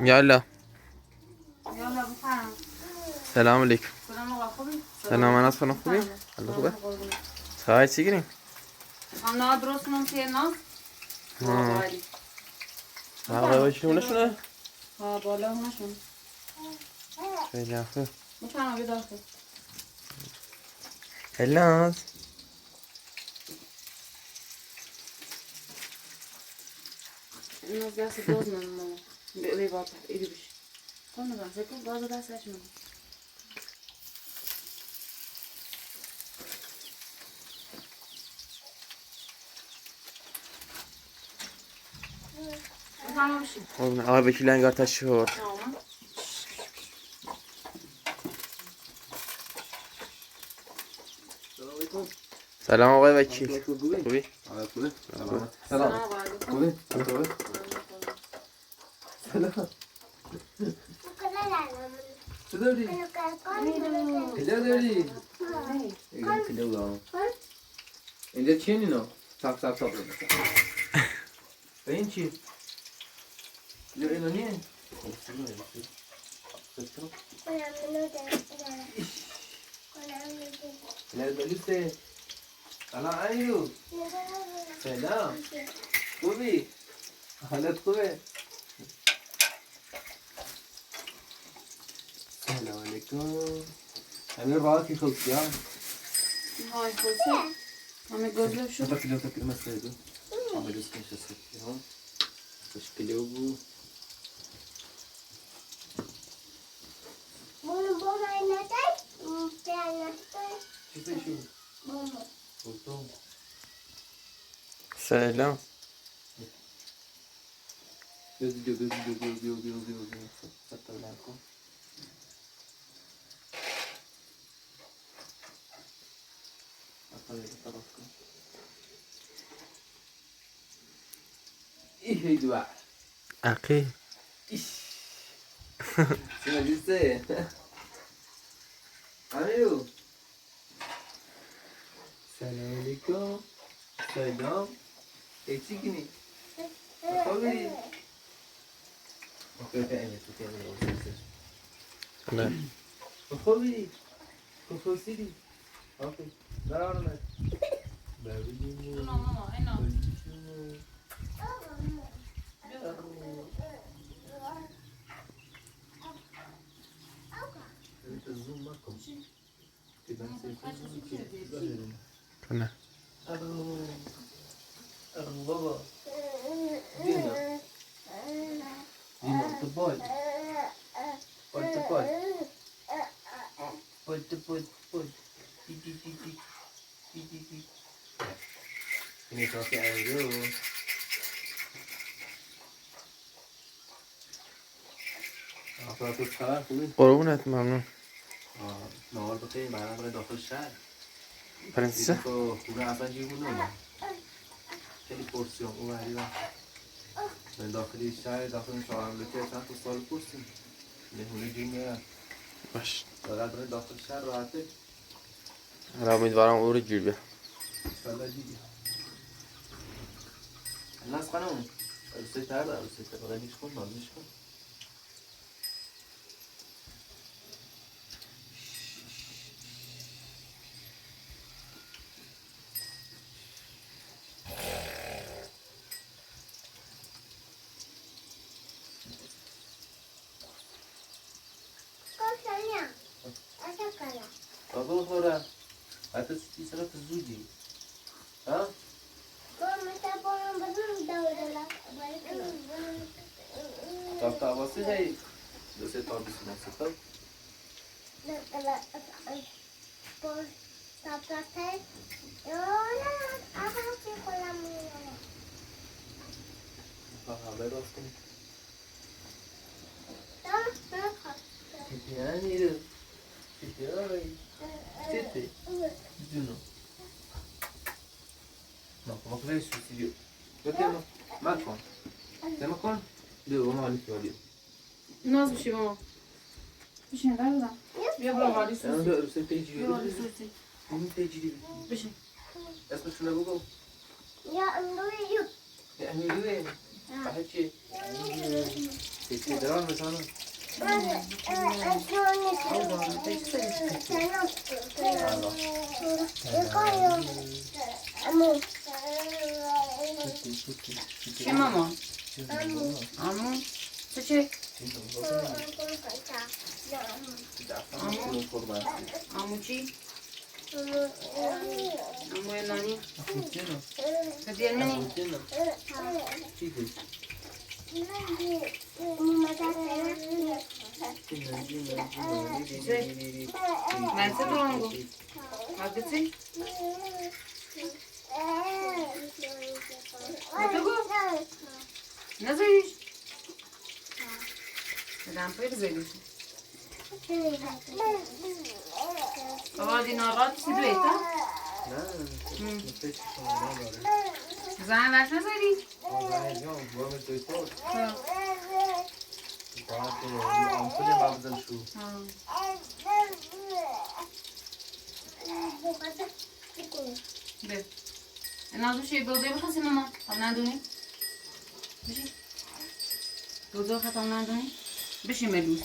يلا. يلا بخير. سلام عليكم. سلام آقا خوبی؟ سلام أنس خانم خوبی؟ الله خوبه؟ چای چی گیریم؟ نه درست کنم که ناز؟ آقا باشی اونشونه؟ ها بالا اونشون. خیلی خوب. بفرما بیدار کن. هلاز. ناز دست باز من ماما. بی باطل ایدی بش. کن نگاه سکن باز دستش من. بفرما بشی. آقا وکیل انگار تشهر. سلام آقای وکیل. خوبی؟ سلام آقا خوبی؟ سلام. چه داری؟ کجا داری؟ اینجا چیه اینا؟ تاپ این چی؟ اینو نیه؟ بلوسه سلام علیو سلام خوبی؟ حالت خوبه؟ سلام علیکم همین راه کی خوبی ها؟ های خوبی؟ همه گذر شد؟ تا کلمه سیدو همه دوست کنش سیدی ها تشکیلی بو چی سیشو؟ بوتون سلام. بیو ستا بلند کن هی دوا عقی. سینا دیسته امیرو سلام علیکم سلام ای چی کنی؟ خوبی؟ نه. خوبی؟ خوبی؟ اوکی برام ببینیم ماما اینا زوم نکن نه. بابا دینا تو باید دی اینه کافی ایرو تو خبر خوبی؟ قربونت ممنون. نهار بخیر برام برای داخل شهر پرنسسه؟ تو خونه اصلا جیب نمون خیلی پرسیون اون وریدم من داخلی شهر داخل شهرم لکه چند تا سال پرسیم نهونه جیب نرم باش. دارد برای داخل شهر راحته حالا امیدوارم او رو گیر بیه. انشالله جیبی الناس خانم عروسه تر عروسه تر بقیه نیش کن نازش کن بابا خورا حتی سی سنة الزوجي ها؟ طب تعباسي هاي دو سه تا بیست نفسه طب همه راست کنی یعنی رو چطوری؟ چطوری؟ جونو ما که نیست سوسیدیو بکنم مکن نمکن دیو ما حالی کردیم ناز بشی ماما بشین در بودم بیا برو حالی سوسی اون دو عروسه پیجی بیا حالی سوسی این پیجی بشین اسمشون رو بگو یا اندوی یو امیروه بحث چی؟ فدرال مثلا چی ماما؟ عمو تو چی؟ عمو چی؟ عمو نانی بدي مني ما تدرونغو ما بتسي نزيش بدم فير زيدوش اوادي نارات سيدويتا زن وقت نزدی؟ بله نازو شی بوده بخواستی ماما هم ندونی؟ بشی بوده بخواد هم ندونی؟ بشی ملوز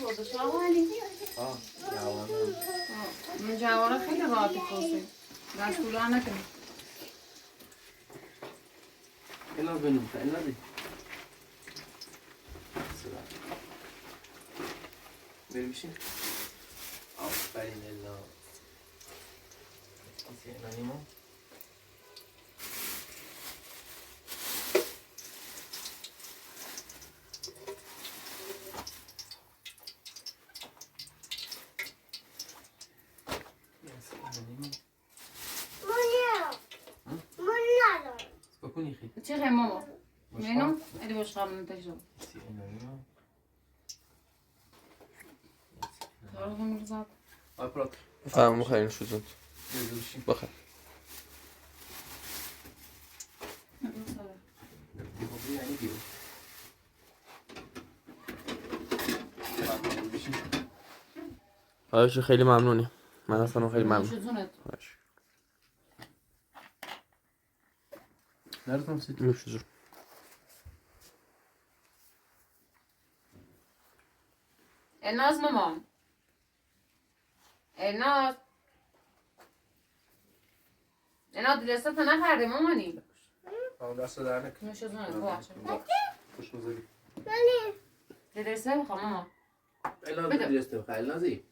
بوده شاو علی؟ من جواره خیلی راحتی کوسه دستوره نکنی اینا بنوم تا اینا دی بریم بشین آفرین الا اسی اینا نیمون چه خیلی ماما؟ منو؟ ایدی باش قبل نتیجه تعرف من رزق آپرات مخيرين شو زود بخير آیش خیلی ممنونی من اصلا خیلی ممنون نرسم سیت نوش جون الناس ماما الناس دلسته نخرده مامانی دست در نکن نوش جونت باشه خوش بزرگی دلسته بخوام ماما اینا دلسته بخواه اینا زی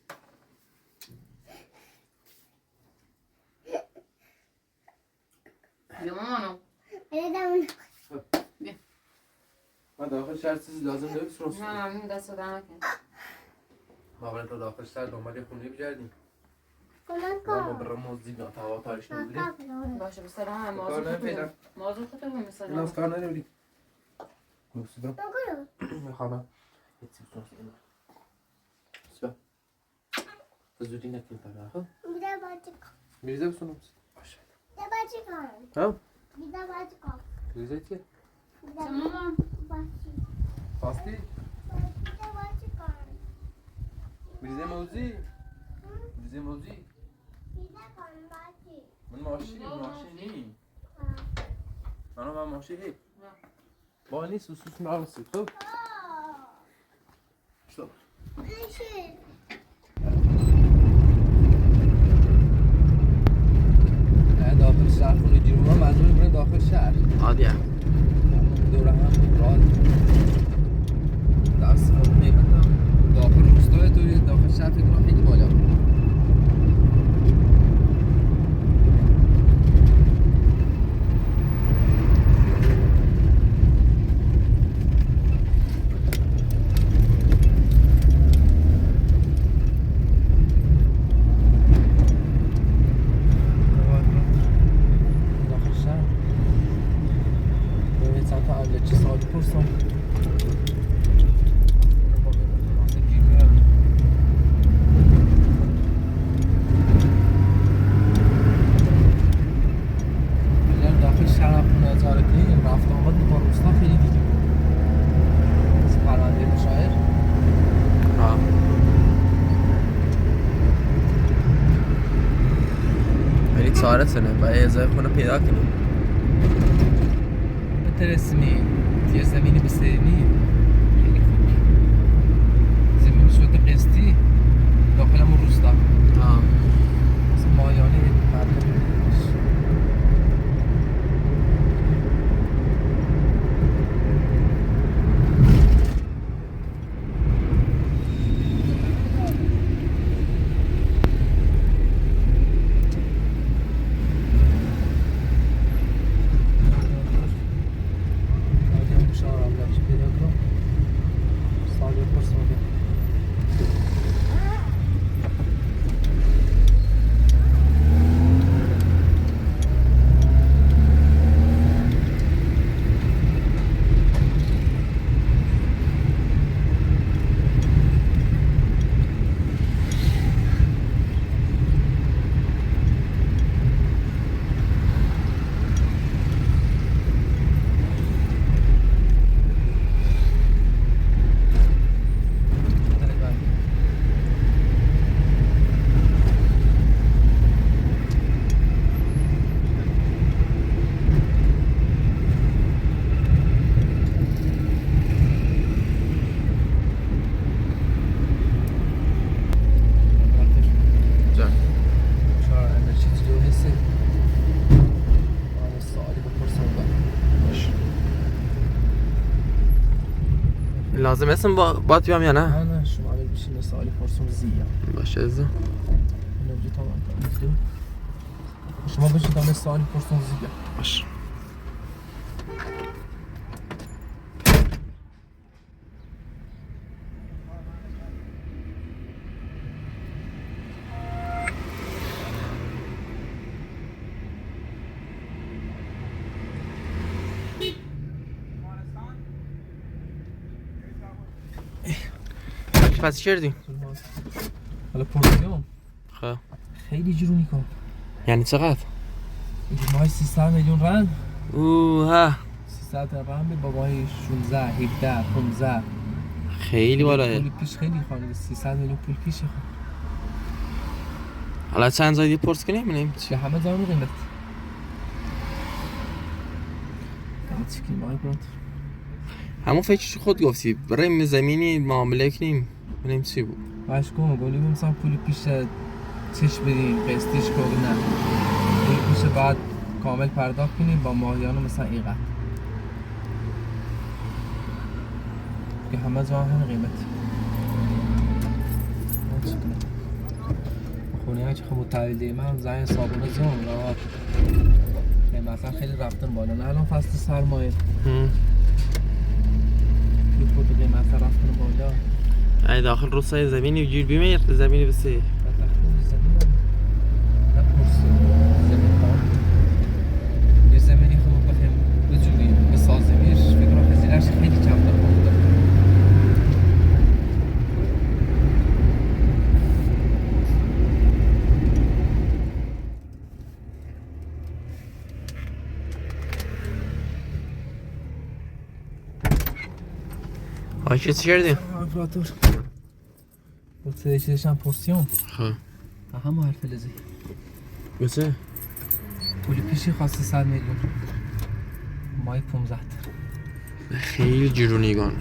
بیا مامانو من داخل شهر چیزی لازم داری بسرم نه ممنون دست در نکن ما تا داخل شهر دنبال یه خونه بگردیم ما برای موزی بیان تا هوا تاریش نمیدونیم باشه بسرم هم کار نمیدم موضوع خودم این میسرم از کار نمیدیم میخوام میخوام یه چیز تو این سبب زودی نکن تا ها میریزه بسونم باشه ها میریزه چیه چه ماما پاستی میریزه موزی میریزه موزی من ماشی نی من ماشی هی با نیست سوسوس نارسی خب شو داخل شهر خونه دیروها منظور میکنه داخل شهر عادیه دوره هم راه دست قیمتم داخل روستای توی داخل شهر فکر کنم خیلی بالا خسارتونه باید ازای خونه پیدا کنیم. بترسمی یه زمینی بسیرنی خیلی خوبی. زمین شده قسطی داخل همون روستا. مثل مایانه مردم باش. لازم اسم بات بیام یا نه؟ نه شما اول بشین سوالی پرسون زیاد باشه ازا نوجه تمام شما بشین دانه سوالی پرسون زیاد باشه. پس کردیم حالا پرسیوم خب خیلی جرونی کن یعنی چقدر؟ اینکه ماهی 300 میلیون رند اوه 300 رند به بابای 16 17 15 خیلی بالاه. پول پیش خیلی خانه 300 میلیون پول پیش خانه حالا چند زایدی پرس کنیم بینیم چه همه زمان قیمت چی کنیم آقای برات همون فکرش خود گفتی بریم زمینی معامله کنیم بینیم چی بود باش کن گلی مثلا پول پیش چش بدیم قسطیش کنیم نه پول پیش بعد کامل پرداخت کنیم با ماهیانه مثلا اینقدر که همه زمان همه قیمت خونه ها چه خب متحویل دیم هم زنگ صابونه زون را مثلا خیلی رفتن بالا نه الان فصل سرمایه یه خود قیمت رفتن بالا ای داخل روستای زمینی گیر بیمه زمینی بسی یه زمینی خوب بخیم بجوری به سازمیش فکر کنم هزینه‌اش خیلی کم داره آی چی کردیم؟ آپراتور بود چیزشم پرسیوم خب همه حرف لزی بسه؟ پولی پیشی خواسته 100 میلیون مای 15 خیلی جرونیگان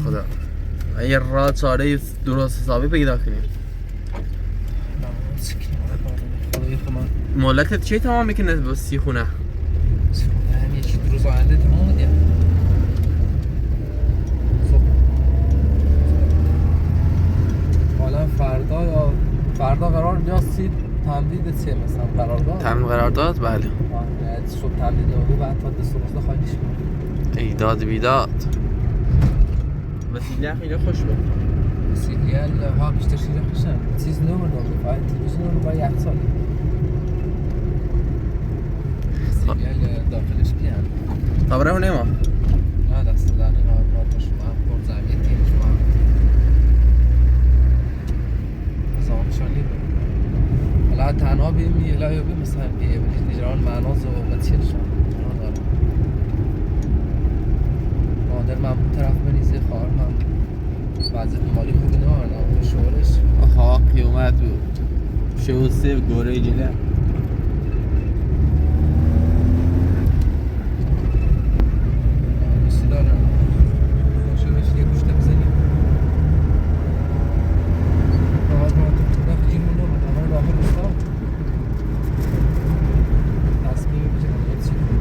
خدا اگه راه چاره درست حسابی پیدا کنیم مالکت چی تمام میکنه بسی خونه؟ هم یکی دو روز آینده تمام دیگه حالا فردا قرار یا تمدید چه مثلا قرارداد؟ تمدید قرارداد بله صبح تمدید دادو بعد تا دست روزده خواهیش کنم ایداد بیداد وسیله خیلی خوش بود وسیله ها بیشتر شیره خوشن چیز نمور داده باید تلویزیون رو باید 1 سالی وسیله داخلش بیان خبره هونه ما؟ نه دست دارنه نهار شما هم پر زمین تیم شما هم زامشانی بود حالا تنها بیم یه لایو بیم مثلا بیه بودید نجران معناز و بچیر شما تنها دارم مادر من بود طرف بریزه خواهر من بود وضع مالی خوبی نه شورش ها قیومت بود شو سیو گوره جله بیسی دارم شورش یه گوشته بزنیم آقای ما تو نخجیم مونو آقای راهر بستا تصمیم بزنیم یه چی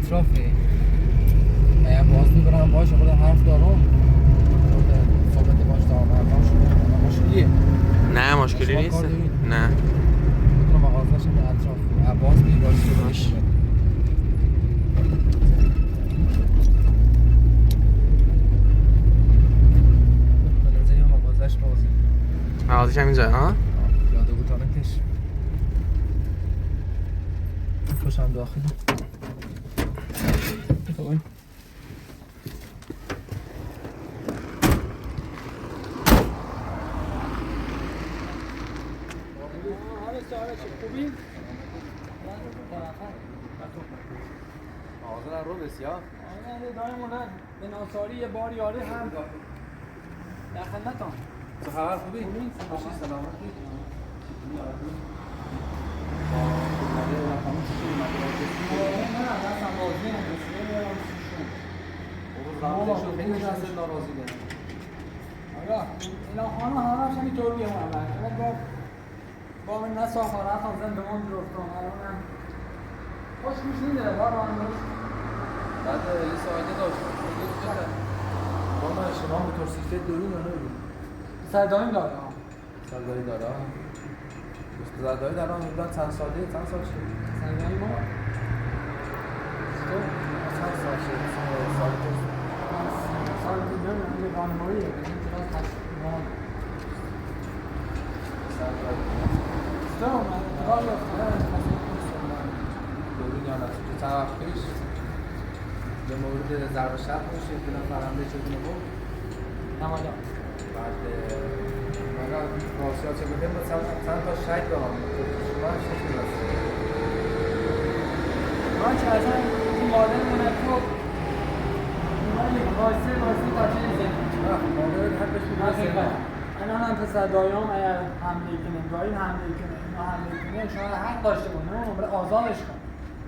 اطرافه اگر باز میبرم باشه خود حرف دارم خود صحبت باش دارم مشکلیه نه مشکلی نیست نه میتونم مغازهش هم اطراف باز میبرم باش بنظری هم مغازهش بازی مغازش هم اینجا ها؟ یاده بود تانکش خوشم داخلی خب خوبی؟ آزار رو بسیار آره دایمون به ناصاری یه بار یاره هم در خدمتم تو خبر خوبی؟ خوشی سلامتی؟ نه اصلا بازی هم بسیار خیلی ناصر ناراضی دارم آره اینا خانه همش همینطوریه من با من نساخارت هم زندمان درستم الان خوش گوش نیده بار آن بعد یه ساعته داشت با من شما موتورسیکلت دارین یا نه؟ سردایم داره سرداری داره؟ سرداری داره حدودا چند ساله؟ چند سال شد؟ سردایم ما؟ چند سال شد؟ سال تو؟ سال تو نمیم یه بانماریه بزنیم چرا تشکیمان سرداری استرام من اتبار یافتاره دورین یا نسید که چند وقت پیش به مورد ضرب شب میشه که فرنده چگونه بود نمادا بعد مگه راستی ها چه بودیم چند تا شک دارم شما شک میرسید من چه اصلا این مادر منکو واسه تا چه زنی مادر حقش میرسید الان هم پسر دایام اگر حمله کنه داییم حمله کنه اینا حمله کنه شما حق داشته باشه نه عمر آزادش کن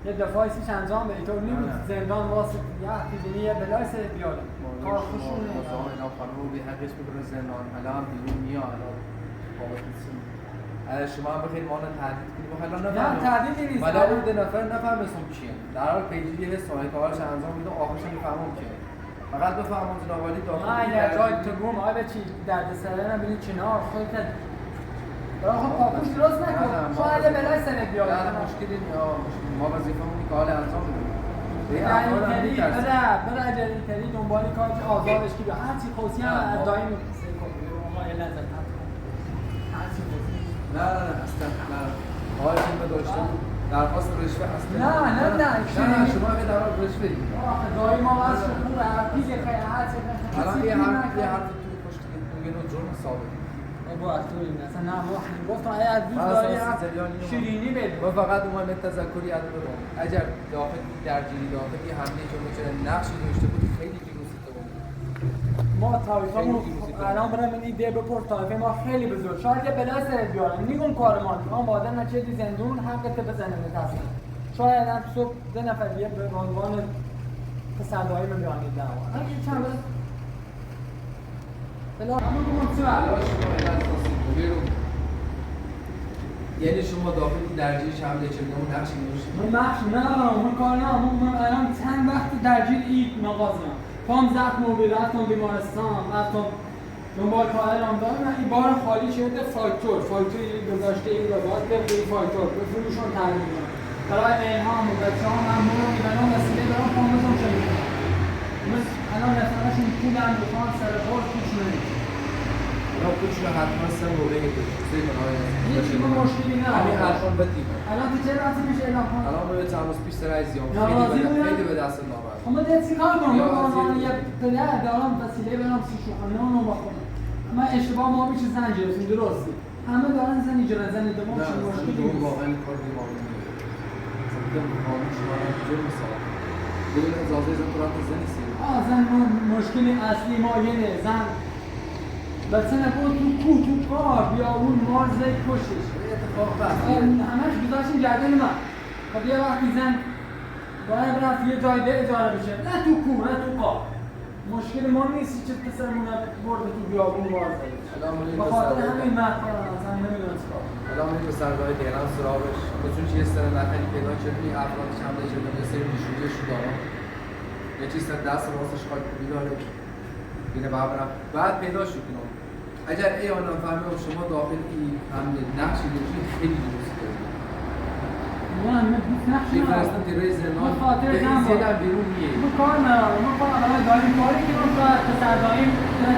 یه دفاعی سیش انجام بده تو نمید زندان واسه یه فیزینی یه بلای سر بیاره کار خوشونه اینا خانم بی حقش میبره زندان الان بیرون میاد الان بابت نیستیم شما هم بخیر مانا تحدید کنیم و حالا نه تحدیدی نیست ولی اون دو نفر نفهمستون کیه در حال پیجی یه سایت هاش انجام میده آخرش میفهمم کیه فقط بفهمم جنابالی داخل نه اگر جای تو گم آقای به چی درد سره نبینی چنار خودت برای خود پاپوش درست نکن شاید یه بلای سنت بیاد نه مشکلی ما وظیفه‌مون که حال انجام میدیم بره جدیدتری دنبالی کار که آزادش کی هر چی خوصی هم از دایم آقای لذت هر چی خوصی نه اصلا نه آقای فیلم داشتم درخواست رشوه اصلا نه شما به در رشوه دید دایم ما از شکور پیش خیلی هر چی الان یه حرف تو پشت میگه نو جرم ثابت بابا اصلا مثلا نه گفتم اگه از دوست شیرینی بده و فقط اومد تذکری عدم رو اگر داخل درگیری داخل یه حمله که چه نقشی داشته بود خیلی درست بود ما تایفمون الان برای من ایده بپرس تایفه ما خیلی بزرگ شاید یه بلا سرت بیارم میگم کار ما اما مادر نچه زندون حقت بزنه متاسم شاید هم صبح 2 نفر یه به عنوان پسندهایی من بیانید دعوا اگه چند بس بلا همون گمون چه یعنی شما داخل درجه حمله چگونه نقش می‌داشتید؟ من بخش ندارم من کار ندارم من الان چند وقت درجه اید مغازم پام زخم و رفتم بیمارستان رفتم دنبال کار انجام دادم من این بار خالی شده فاکتور گذاشته این رو باید به فاکتور به فروشون تحریم کنم برای الهام و بچه‌ها ممنون رو میبرم وسیله دارم پامشون شده من الان رفتنشون پولم بخوام سر بار پوش نمید اونا پوچ رو حتما سه موقعی پوچ هیچی با مشکلی نه همین حرفان بدیم الان تو چه رفتی میشه اعلام کنم؟ الان به چند روز پیش سر عزیزیام ناراضی بودم؟ خیلی به دست نابرد خب من دیگه چیکار کنم؟ من به عنوان یه پدر دارم وسیله برم سیشوخانه اونو بخونم من اشتباه ما میشه زن گرفتیم درسته همه دارن زن ایجاد زن دماغ چه مشکلی نیست واقعا کار دیماغ نمیده مثلا قانون شما رو جور مثلا بدون اجازه زن تو رفت زن نیستی زن مشکلی اصلی ما اینه زن بچه نبود تو کوه تو کار بیا اون مار زد کشش اتفاق بس همش گذاشتیم گردن من خب یه وقتی زن باید رفت یه جای ده اجاره بشه نه تو کوه نه تو کار مشکل ما نیست چه پسرمون برده تو بیابون مار زد به خاطر همین مرد اصلا نمیدونم چیکار الان میگه سرگاه دیران سراغش بچون چیه سر نفری پیدا شد این افراد حمله شده به سری نشونیش دارن یه چیز دست راستش خواهد بیداره اینه بعد پیدا شد اینا اگر ای آن فهمه شما داخل این حمله نقشی داشتید خیلی درست کردید من نقشی فرستم دیروی زنان خاطر زیادم بیرون میه من کار ندارم من کار ندارم داریم کاری که من باید پسر داریم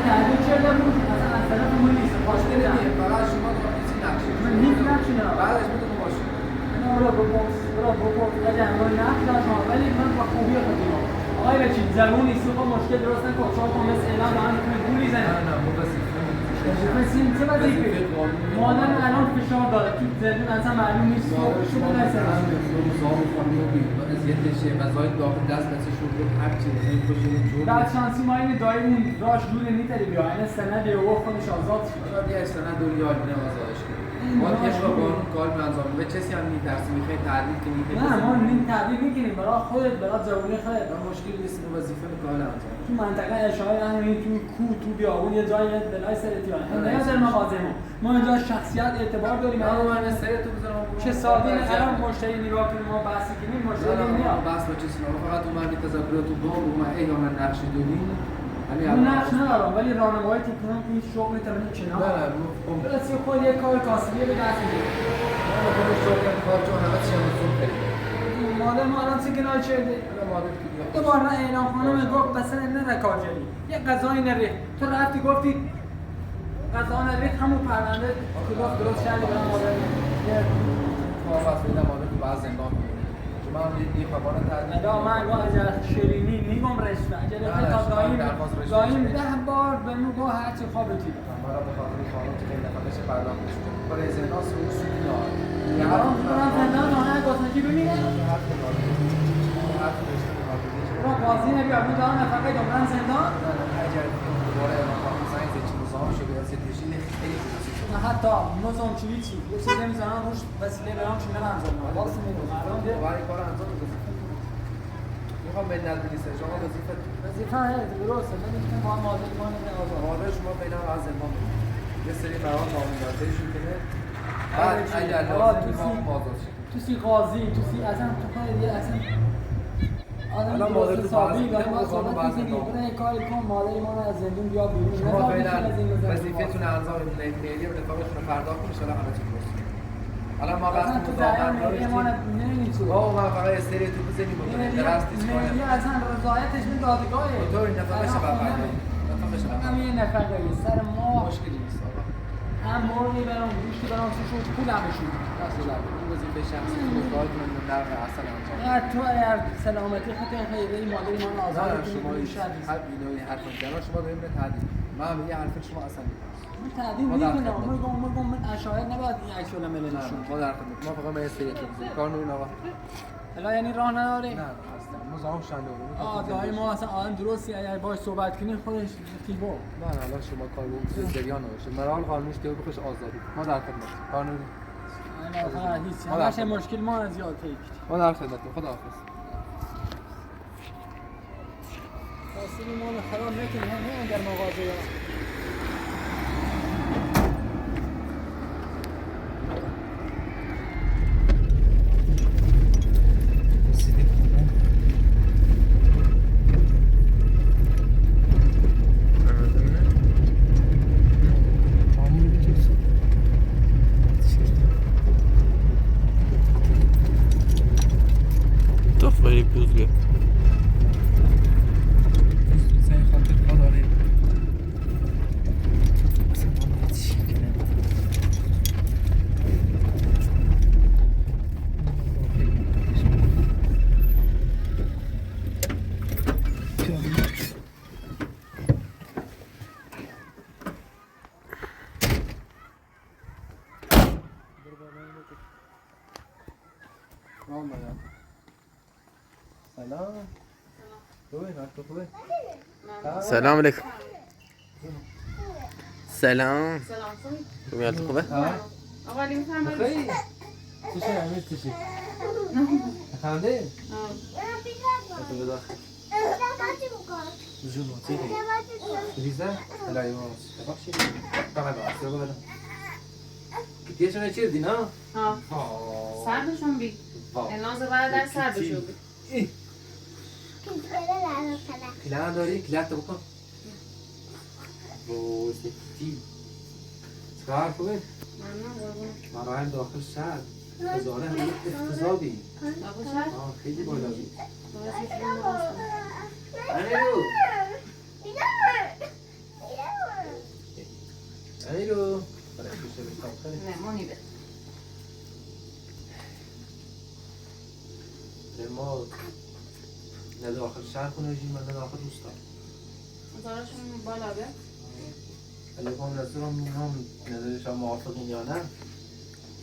تحلیل شده بود اصلا از طرف من نیست خواسته نمیه فقط شما داخل این نقشی من هیچ نقشی ندارم بعدش بدون باشه برو اگر من نقش داشتم ولی من با خوبی خودم آقای بچین زبون نیست خب مشکل درست نکن چون تو مثل اعلام دارن میتونه گولی زنه نه بسیم چه وظیفه مادر الان فشار داره تو زندون اصلا معلوم نیست شو بلسه داخل دست بچه شروع رو هر چیزی بعد شانسی ما این دایمون راش دور نیتری بیا این سنده و خودش آزاد شد شاید یه سنده دوری آلمینه آزادش کنیم ما کش را قانون کار انجام به کسی هم میترسیم میخوایی تعدیل کنیم نه ما نیم تعدیل میکنیم برای خودت برای جوانی خودت مشکلی نیست وظیفه کار انجام تو منطقه اشاره همین تو کوه تو بیابون یه جای بلای سرتیان نه در مغازه ما اینجا شخصیت اعتبار داریم من سر تو بزنم چه ساده الان مشتری نگاه کنیم ما بحثی کنیم مشتری نمیاد بحث با چیزی نه فقط اومد تذکرات تو با اومد اینا نقش دونی من نقش ندارم ولی راهنمایی که کنم این شغل تمام کنار نه بس خود یه کار کاسبی به دست میاره من خودم شغل کار چون همه چی هم خوب کرد مادر ما الان چه کنار شده مادر دوباره اعلام خانم گفت مثلا نه کارجری یه غذای نریخت تو رفتی گفتی غذا نریخت همون پرونده که گفت درست کردی برای مادر واپس میدم مادر تو بعض زندان من یه خبر تعدیل ادا من گفت اجل شیرینی میگم رشته اجل تا دایم 10 بار به من گفت هر چی خوابتی برای به خاطر قانون که این دفعه بشه پرداخت بشه برای زندان سوء سوء داره یه الان برام زندان نه گفتن چی ببینه را قاضی نبیاد من دارم نفقه دارم زندان اگر دوباره اعلام ساینس چی نظام شده از تشکیل خیلی نه حتی نظام چی یه چیزی میذارن روش وسیله برام چی برام زندان واسه میگم الان برای کار انجام بده میخوام به نظر نیست شما وظیفه هست درسته من میگم ما مادر ما نه آزاد مادر شما بین از زندان یه سری برام قانون‌گذاریشون کنه بعد اگر لازم ما آزاد شیم تو سی قاضی تو سی اصلا تو کار دیگه اصلا الان مادر تو حسابی داریم ما صحبت می‌کنیم برای کاری کن مادر ما رو از زندون بیا بیرون شما فعلا وظیفه‌تون انجام بدید میلی و رفاقتون رو پرداخت کنید ان همه چی درست میشه الان ما بحث مداوم ما نمی‌تونیم بابا من فقط استری تو بزنیم و درست نیست میلی اصلا رضایتش من دادگاهه تو این دفعه بشه هم یه نفر داری سر ما مشکلی نیست هم مرغی برام گوشتی برام شد پولمشون دست در این وظیفه شخصی تو کار کنید و در اصل انجام نه تو اگر سلامتی خودت خیلی مادری ما رو آزاد کنی شما هر ویدئویی هر کاری شما داریم به تعدیل من میگم حرف شما اصلا من تعدیل میکنم من اشاعر نباید این عکس العمل نشون ما در خدمت ما فقط ما استری تو کار نور نوا حالا یعنی راه نداره نه اصلا ما زمان شنده دایی ما اصلا آدم درستی اگر باش صحبت کنی خودش خیبا نه الان شما کار بود جریان باشه مرحال قانونش که بخش آزادی ما در خدمت قانون نه هیچ همش مشکل ما از یاد پیک ما در خدمت خدا حافظ خاصی مال خراب نکنی هم در مغازه Foi puzga. sen خاطر داره سلام خوبه وقت خوبه سلام علیکم. سلام. سلام خوبی؟ خوبی حالت خوبه؟ آقا علی میفرمایید. خیلی چشه امیر چشه خنده تو بداخل جون وطیقی ریزه الهی ماست بخشی فقط بخشی رو بدم دیگه چونه چیر دی نه؟ سردشون بی ناز برادر سردشون بی کلان داری؟ کلات بکن وای سکتی چکار خوبه؟ مراحل داخل شهر هزاره همه اقتصادی خیلی بالا بود امیرو امیرو برای خوشه بشتاب خیلی نه مانی بده ما نه داخل شهر خونه جیم نه داخل روستا مزارشون بالا به الان نظرم هم نداره شما موافقین یا نه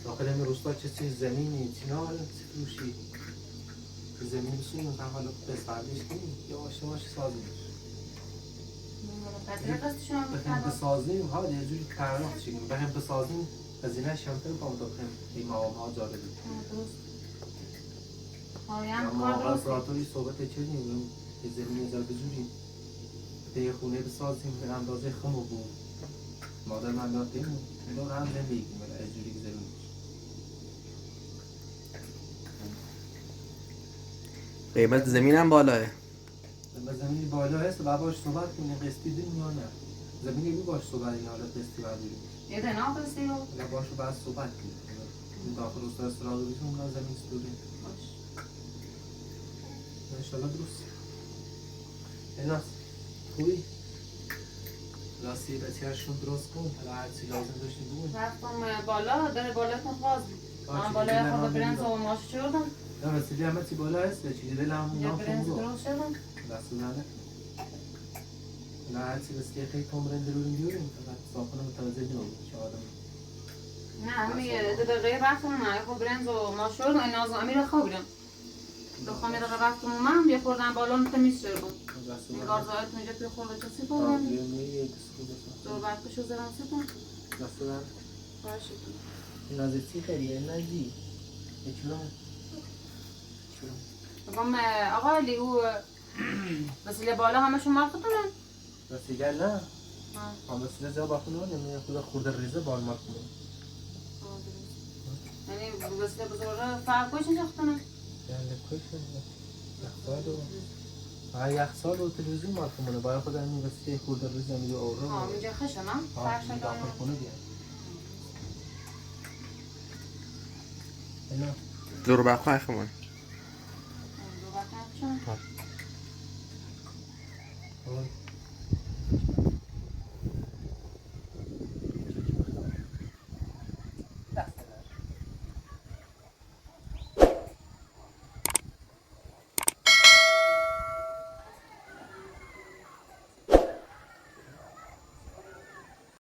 داخل این روستا چه چیز زمینی چینا فروشی زمین بسونیم مثلا حالا بسردیش کنیم یا آشتماش سازیم بخیم بسازیم ها یه جوری پرداخت شکیم بخیم بسازیم هزینه شمتر کنم تا بخیم این مقام ها جالبی یا مقام سراتوری صحبت چنیم که زمین ازار بجوریم یه خونه بسازیم به اندازه خمو بود مادر من دادیم دور هم زندگی کنیم از جوری که زمین قیمت زمین هم بالاه. زمینی بالا هست و باش صحبت کنیم قسطی دیم یا نه زمینی بی باش صحبت این حالا قسطی برداریم یه دنا قسطی رو یا باشو بعد صحبت کنیم داخل روستا استراد رو بیشون اونا زمین سدوریم انشالله درست ایناس خوبی؟ راستی بچه‌هاشون درست کن حالا هرچی لازم داشتی بگون رفتم بالا داره بالاتون خواست من بالای خود برنز و ماش چردم نه وسیلی همه چی بالا هست چیزی دلم یا نام برنز شما درست شدم دست نده نه هرچی بسیاری خیلی تمرنده رو بیاریم فقط صافنه متوجه نمیم چه آدم نه همه 2 دقیقه رفتم من خود برنز و ماش چردم این ناز امیر خوابیدم دختم یه دقیقه رفتم من یه خوردم بالا تمیز شدم این گارزایت اونجا توی خورده کسی کنم دور برکشو زدم سپم دست دارم باشید نازی خیلیه نازی چرا؟ بگم آقا علی او وسیله بالا همشون مارکتونن وسیله نه هم وسیله زیاد باخونه نمیده خدا خورده ریزه بال مارکتونه یعنی وسیله بزرگه فرق کوش نشختنه یعنی کوش یخسال و یخسال و تلویزیون مارکتونه باید خدا این وسیله خورده ریزه میده اوره اینجا خشم هم فرش داخل خونه بیاد اینا دور بخواه خمون. دو وقت